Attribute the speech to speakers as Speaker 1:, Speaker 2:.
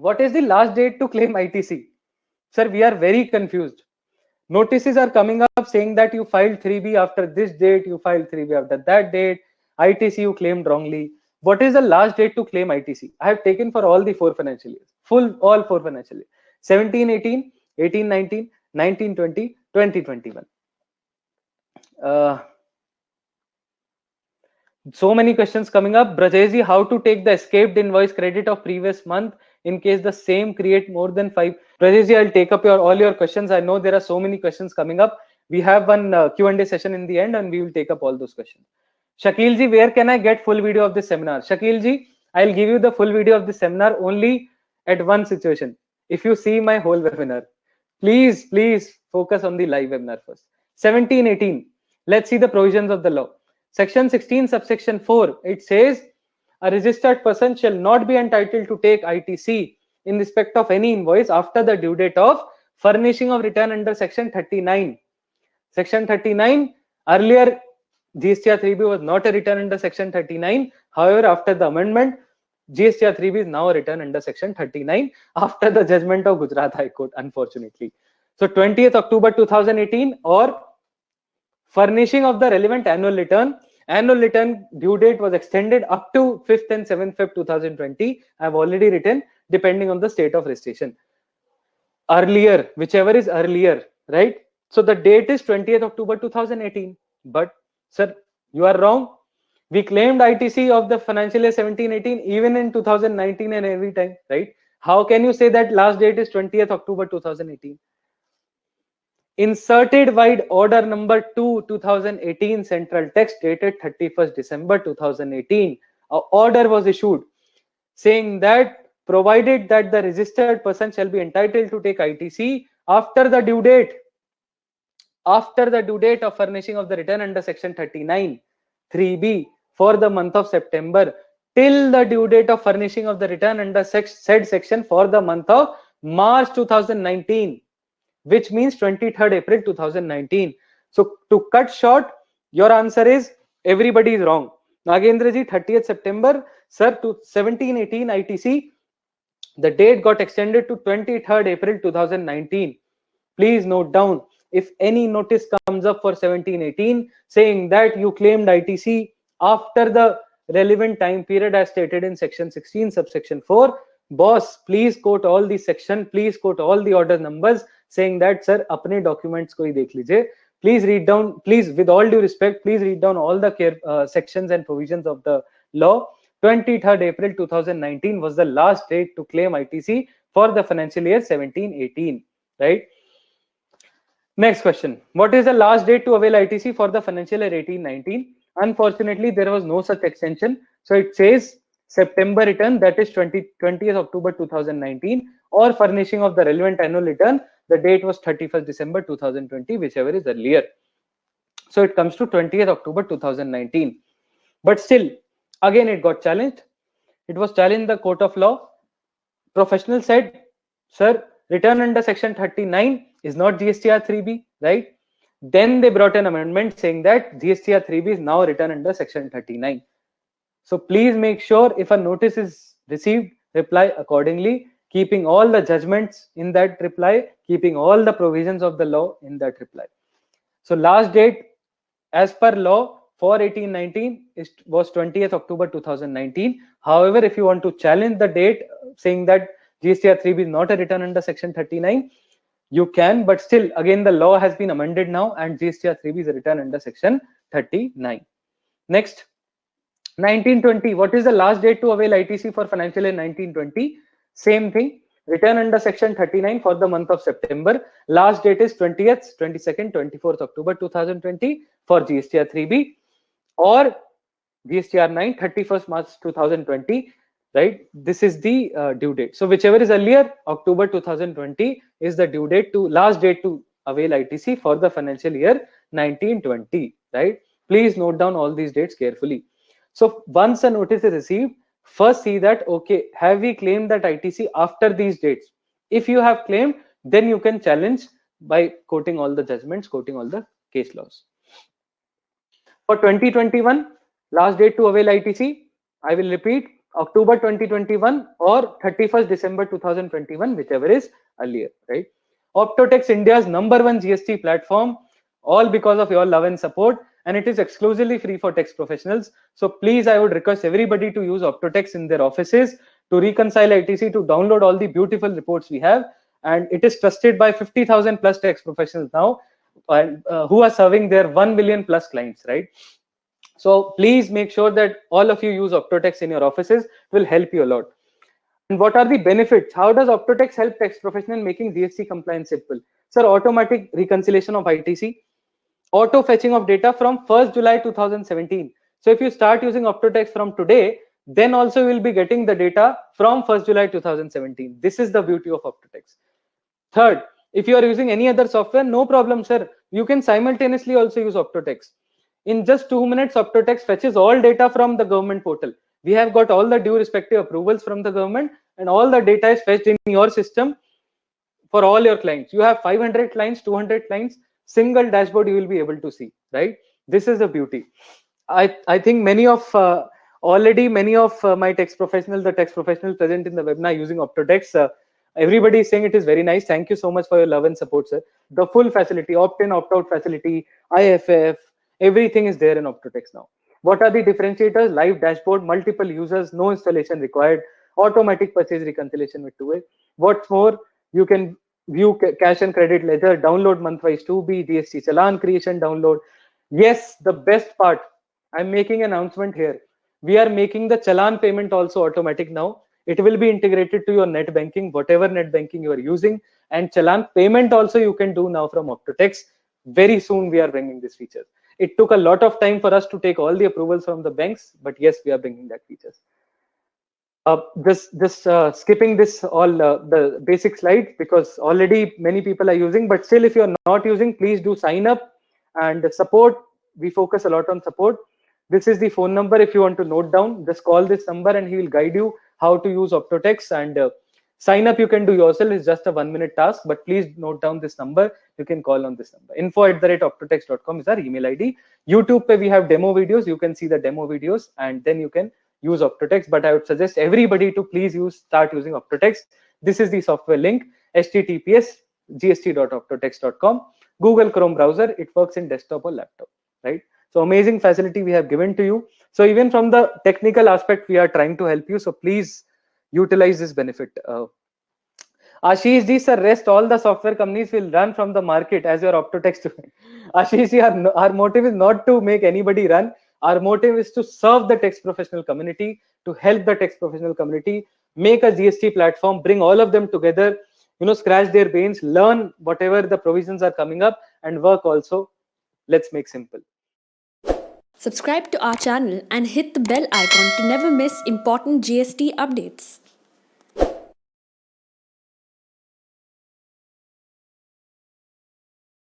Speaker 1: What is the last date to claim ITC? Sir, we are very confused. Notices are coming up saying that you filed 3B after this date, you filed 3B after that date, ITC you claimed wrongly. What is the last date to claim ITC? I have taken for all the 4 financial years, all 4 financial years, 17-18, 18-19, 19-20, 20-21. So many questions coming up. Brajesh, how to take the escaped invoice credit of previous month in case the same create more than 5? Brajesh, I'll take up all your questions. I know there are so many questions coming up. We have one Q&A session in the end and we will take up all those questions. Shakil ji, where can I get full video of this seminar? Shakil ji, I'll give you the full video of the seminar only at one situation. If you see my whole webinar, please focus on the live webinar first. 17-18, let's see the provisions of the law. Section 16 subsection 4, it says a registered person shall not be entitled to take ITC in respect of any invoice after the due date of furnishing of return under section 39. Section 39, earlier GSTR 3B was not a return under section 39. However, after the amendment, GSTR 3B is now a return under section 39 after the judgment of Gujarat High Court, unfortunately. So 20th October 2018 or furnishing of the relevant annual return due date was extended up to 5th and 7th Feb 2020. I have already written depending on the state of registration. Earlier, whichever is earlier, right? So the date is 20th October 2018. But sir, you are wrong. We claimed ITC of the financial year 17-18 even in 2019 and every time, right? How can you say that last date is 20th October 2018? Inserted wide order number 2 2018 central text dated 31st December 2018. An order was issued saying that provided that the registered person shall be entitled to take ITC after the due date of furnishing of the return under section 39 3B for the month of September till the due date of furnishing of the return under said section for the month of March 2019, which means 23rd April 2019. So to cut short, your answer is everybody is wrong. Nagendra ji, 30th September, sir, to 17-18 ITC, the date got extended to 23rd April 2019. Please note down, if any notice comes up for 17-18 saying that you claimed ITC after the relevant time period as stated in section 16 subsection 4, boss, please quote all the section, please quote all the order numbers saying that sir apne documents ko hi dekh lijiye. Please read down, please, with all due respect, please read down all the sections and provisions of the law. 23rd April 2019 was the last date to claim ITC for the financial year 17-18, right? Next question. What is the last date to avail ITC for the financial year 18-19? Unfortunately, there was no such extension. So it says September return, that is 20th October 2019, or furnishing of the relevant annual return, the date was 31st December 2020, whichever is earlier. So it comes to 20th October 2019. But still, again it got challenged. It was challenged in the court of law. Professional said, sir, return under section 39 is not GSTR 3B, right? Then they brought an amendment saying that GSTR 3B is now written under section 39. So please make sure if a notice is received, reply accordingly, keeping all the judgments in that reply, keeping all the provisions of the law in that reply. So last date as per law for 18-19 was 20th October 2019. However, if you want to challenge the date saying that GSTR 3B is not a return under section 39, you can, but still again the law has been amended now and GSTR 3B is a return under section 39. Next, 19-20, what is the last date to avail ITC for financial year 19-20? Same thing, return under section 39 for the month of September. Last date is 20th, 22nd, 24th October 2020 for GSTR 3B, or GSTR 9, 31st March 2020, right? This is the due date. So whichever is earlier, October 2020 is the due date to last date to avail ITC for the financial year 19-20, right? Please note down all these dates carefully. So once a notice is received, first see that, okay, have we claimed that ITC after these dates? If you have claimed, then you can challenge by quoting all the judgments, quoting all the case laws. For 2021, last date to avail ITC, I will repeat, October 2021 or 31st December 2021, whichever is earlier, right? Optotex, India's #1 GST platform, all because of your love and support, and it is exclusively free for tax professionals. So please, I would request everybody to use Optotex in their offices to reconcile ITC, to download all the beautiful reports we have, and it is trusted by 50,000 plus tax professionals now, and who are serving their 1 million plus clients, right? So please make sure that all of you use Optotex in your offices. It will help you a lot. And what are the benefits? How does Optotex help tax professional in making GST compliance simple? Sir, automatic reconciliation of ITC, auto fetching of data from 1st July 2017. So if you start using Optotex from today, then also you will be getting the data from 1st July 2017. This is the beauty of Optotex. Third, if you are using any other software, no problem, sir. You can simultaneously also use Optotex. In just 2 minutes, Optotex fetches all data from the government portal. We have got all the due respective approvals from the government, and all the data is fetched in your system for all your clients. You have 500 clients, 200 clients, single dashboard you will be able to see, right? This is the beauty. I think many of my tax professionals, the tax professionals present in the webinar using Optotex, everybody is saying it is very nice. Thank you so much for your love and support, sir. The full facility, opt-in, opt-out facility, IFF, everything is there in Optotex now. What are the differentiators? Live dashboard, multiple users, no installation required, automatic purchase reconciliation with 2A. What's more, you can view cash and credit ledger, download month-wise 2B, GST challan creation, download. Yes, the best part, I'm making an announcement here. We are making the challan payment also automatic now. It will be integrated to your net banking, whatever net banking you are using, and challan payment also you can do now from Optotex. Very soon we are bringing this feature. It took a lot of time for us to take all the approvals from the banks, but yes, we are bringing that features. Just skipping this all the basic slides, because already many people are using, but still if you're not using, please do sign up. And support, we focus a lot on support. This is the phone number. If you want to note down, just call this number and he will guide you how to use Optotex. And sign up you can do yourself. It's just a 1-minute task, but please note down this number. You can call on this number. info@optotex.com is our email ID. YouTube pe we have demo videos. You can see the demo videos and then you can use Optotex. But I would suggest everybody to please start using Optotex. This is the software link, https://gst.optotex.com. Google Chrome browser. It works in desktop or laptop, right? So amazing facility we have given to you. So even from the technical aspect, we are trying to help you. So please utilize this benefit. Ashish ji, sir, rest all the software companies will run from the market as your Optotex. Ashish ji, our motive is not to make anybody run. Our motive is to serve the tax professional community, to help the tax professional community, make a GST platform, bring all of them together, scratch their brains, learn whatever the provisions are coming up, and work also. Let's make simple.
Speaker 2: Subscribe to our channel and hit the bell icon to never miss important GST updates.